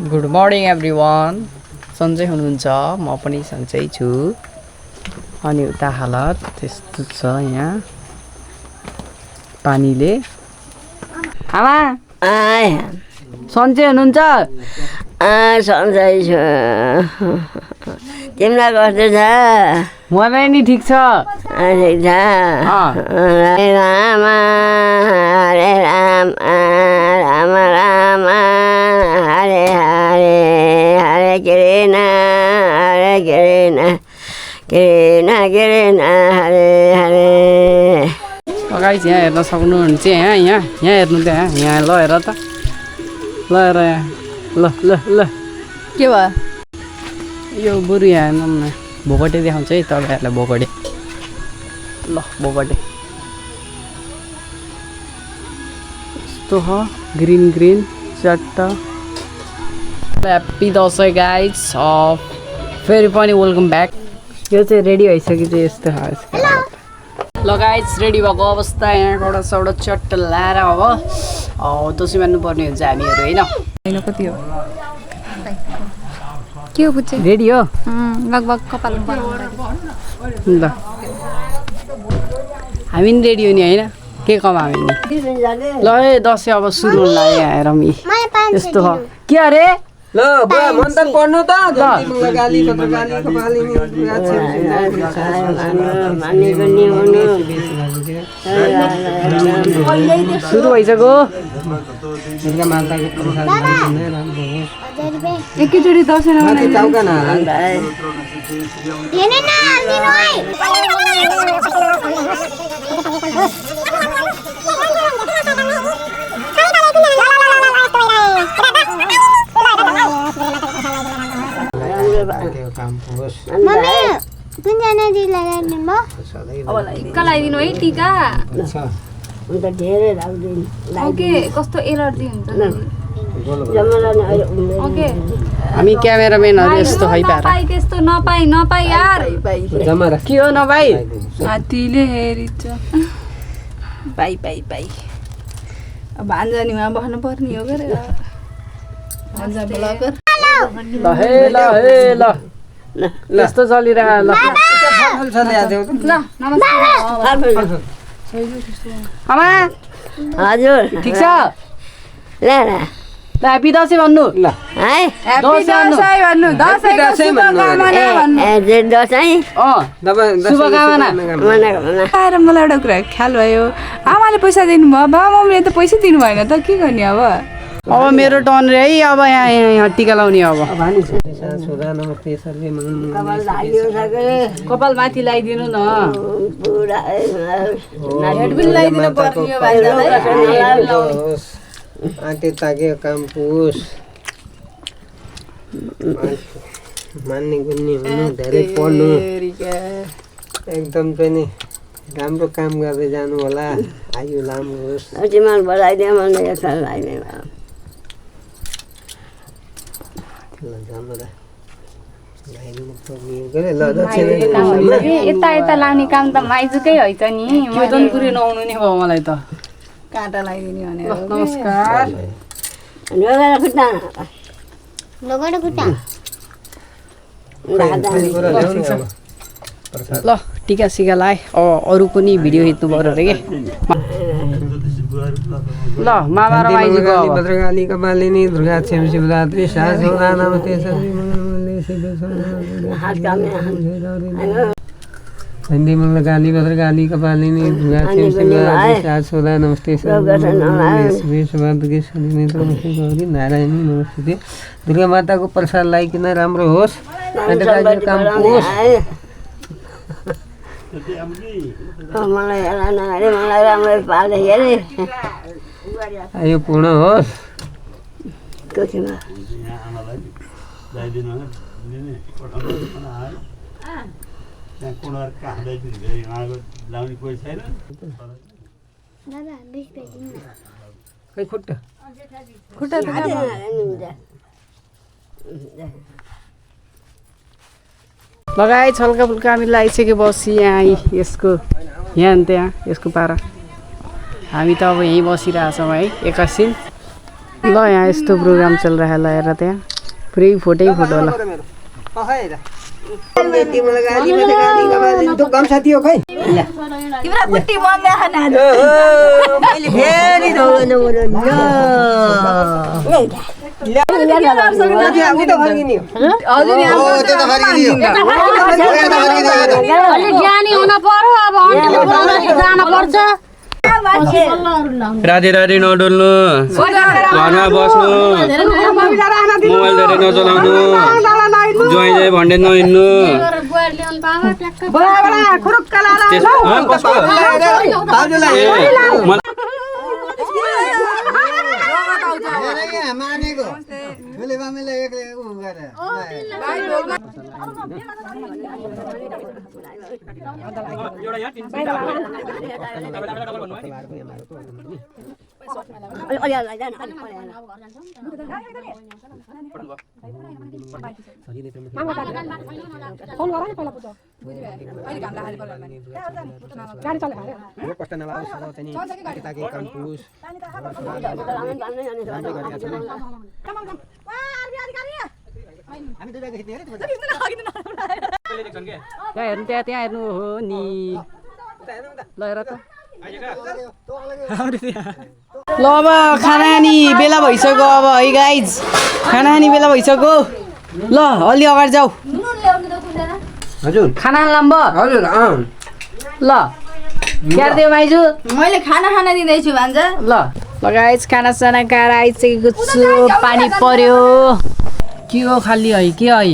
Good morning everyone. सन्चै हुनुहुन्छ? म पनि सन्चै छु। अनि उता हालत त्यस्तो छ यहाँ पानीले। आमा सन्चै हुनुहुन्छ? सन्चै छु। तिमीलाई कस्तो छ? मलाई नि ठिक छ। ठिक छ। हरे राम हरे राम राम राम हरे हरे हरे कृष्ण कृष्ण कृष्ण हरे हरे। गाइस यहाँ हेर्न सक्नुहुन्छ यहाँ हेर्नु त यहाँ ल हेर त ल हेर यहाँ ल ल ल के भयो? यो बुढी यहाँ हेर्नु न भोगटे देखाउँछ है तपाईँहरूलाई भोगटे। ल भोगटे यस्तो छ ग्रिन ग्रिन चट्ट। Happy Dashain guys. फेरि पनि वेलकम ब्याक। यो चाहिँ रेडी भइसक्यो चाहिँ यस्तो खास। ल गाइस रेडी भएको अवस्था यहाँबाट सौडा चट्ट लाएर अब दसैँ मान्नुपर्ने हुन्छ हामीहरू होइन। कति हो के हो पुच्चे? रेडी हो लगभग कपाल ल हामी नि रेडी हो नि होइन के कम हामी नि। ल है दसैँ अब सुरु हुन लाग्यो यहाँ हेरौँ यस्तो छ के अरे। ल बुवा मन्त्र पढ्नु त। गाली कपाली सुरु भइसक्यो। एकैचोटि दसैँ टिका लगाइदिनु है टिका। ओके कस्तो एलर्जी हुन्छ हामी क्यामेराम्यानहरू यस्तो है नपाई त्यस्तो नपाई यार के हो नपाई हात्तीले हेरिन्छ पाइ अब भान्जानीमा बस्नु पर्ने हो गरेर भान्जा ब्लगर। ल हे ल यस्तो चलिरह ल आमा हजुर ठिक छ। ल ह्याप्पी दसैँ भन्नु ल है शुभकामना। आएर मलाई एउटा कुरा ख्याल भयो आमाले पैसा दिनुभयो बाबा मम्मीले त पैसा दिनु भएन त के गर्ने अब मेरो टर्न रे है अब यहाँ टिका लाउने अब कपाल माथि लगाइदिनु न। आँटे ताग्यो काम पुस मान्ने गुन्ने हुनु धेरै पढ्नु एकदम चाहिँ नि राम्रो काम गर्दै जानु होला। आयु लामो होस्। यता लाउने काम त माइजुकै है त नि मदनपुरी नआउनु नि भयो मलाई त काँटा लगाइदिने भनेर। नमस्कार ल टिका सिका लाए अरू पनि भिडियो खिच्नु पर्यो अरे के। ल मामा र माइजूको भद्रकाली कपालिनी दुर्गा क्षम शिवरात्रि शासोदा नमस्ते हिंदी मंगल काली भद्रकाली कपालिनी दुर्गा क्षम शिवरात्रि शासोदा नमस्ते गौरी नारायणी नमस्ते। दुर्गा माता को प्रसाद लाइकन राम्रो होस्। आयु पूर्ण होस्। खै खुट्टा लगाए छल्का फुल्का हामी लगाइसके बसी यहाँ यसको यहाँ त्यहाँ यसको पारा हामी त अब यहीँ बसिरहेछौँ है एकैछिन। ल यहाँ यस्तो प्रोग्राम चल रहा है ल हेर त्यहाँ पुरै फोटो ल तिमीलाई गाली भने गाली गमालिन्छ गम्सा दियो खै तिम्रो कुट्टी मन देखान आज मैले फेरि धोउनु राति राति नडुल्नु घरमा बस्नु मोबाइल धेरै नचलाउनु ज्वाइँ ज्वाइँ भन्दै नहिँड्नु मानेको ठुले मामेले एक्लै उ गरे हेर्नु त्यहाँ हेर्नु हो नि ल हेर त ल अब खाना खाने बेला भइसक्यो अब है गाइज खाना खाने बेला भइसक्यो ल अलि अगाडि जाऊ हजुर खाना खान हजुर ल क्यार दियो माइजू मैले खाना दिँदैछु भन्छ ल गाइज खाना साना खाएर आइसकेको छु पानी पर्यो के हो खाली है के है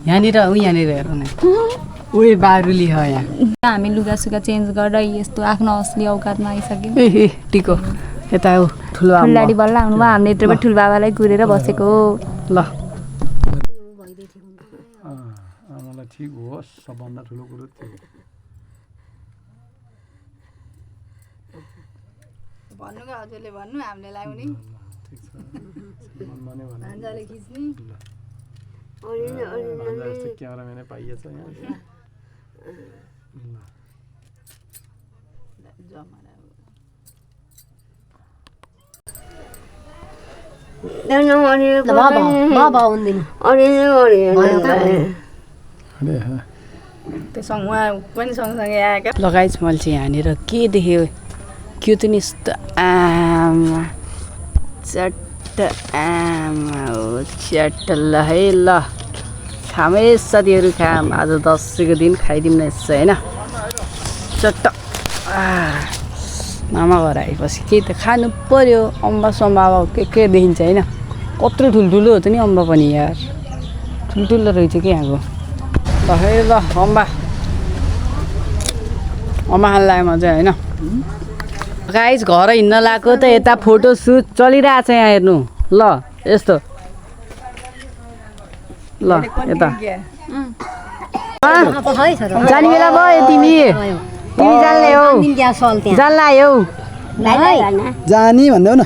यहाँनिर हेर्नु न उही बारुली हो यहाँ हामी लुगासुगा चेन्ज गरेर यस्तो आफ्नो असली औकातमा आइसक्यौँ ए टिको यता हो ठुलो फुलडाडी बल्ल आउनुभयो हामीले यत्रो ठुलो बाबालाई कुरेर बसेको ल आमालाई ठिक होस् सबभन्दा ठुलो कुरो त्यो भन्नुको हजुरले भन्नु हामीले लाउने भान्जाले खिच्ने क्यामेराम्यानै पाइएछ यहाँ त्योसँग उहाँ पनि सँगसँगै आएका लगाइज मैले चाहिँ यहाँनिर के देखेँ त्यो त नि यस्तो आमा चट्ट आमा हो चट्ट ल है ल खामै साथीहरू खाम आज 10को दिन खाइदिउँ न यसो होइन चट्ट मामा घर आएपछि केही त खानु पर्यो अम्बा सम्बा अब के देखिन्छ होइन कत्रो ठुल्ठुलो हो त नि अम्बा पनि यार ठुल्ठुलो रहेछ कि यहाँको ल है ल अम्बा खान लाग्यो मजा होइन गाइज घर हिँड्न लगाएको त यता फोटो सुट चलिरहेछ यहाँ हेर्नु ल यस्तो ल यता जाने बेला भयो तिमी जान्ने हौ जान्ला हौ जानी भन्देऊ न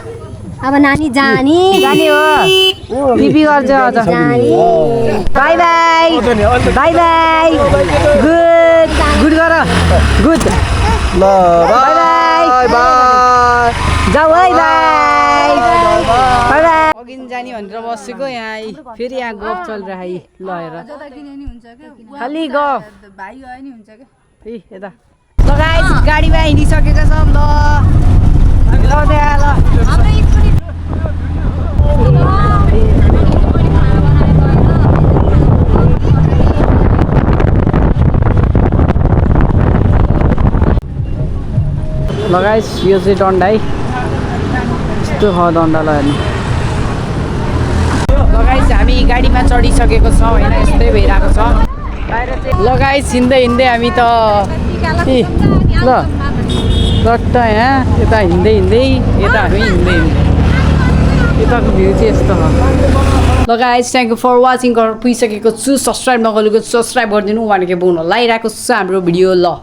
अब नानी जानी जाने हो पिपी गर्छ अझ by by by by good good गर गुड ल बाई बाई जाऊ है बाई बाई बाई अघि जाने भनेर बसेको यहाँ फेरि यहाँ गफ चलिरहेको ल हेर खालि गफ भाइ गयो नि हुन्छ क्या यता ल गाइस गाडीमा हिँडिसकेका छौँ ल त्यहाँ ल लगाइस यो चाहिँ डन्डा है यस्तो छ डन्डा ल हेर्नु लगाइस हामी गाडीमा चढिसकेको छौँ होइन यस्तै भइरहेको छ बाहिर चाहिँ लगाइस हिँड्दै हिँड्दै हामी त ल रट्ट यहाँ यता हिँड्दै हिँड्दै यता हामी हिँड्दै यताको भ्यू चाहिँ यस्तो छ ल guys thank you for watching गरेर पुगिसकेको छु सब्सक्राइब नगरेको सब्सक्राइब गरिदिनु भनेको बोल्नु लगाइरहेको छु हाम्रो भिडियो ल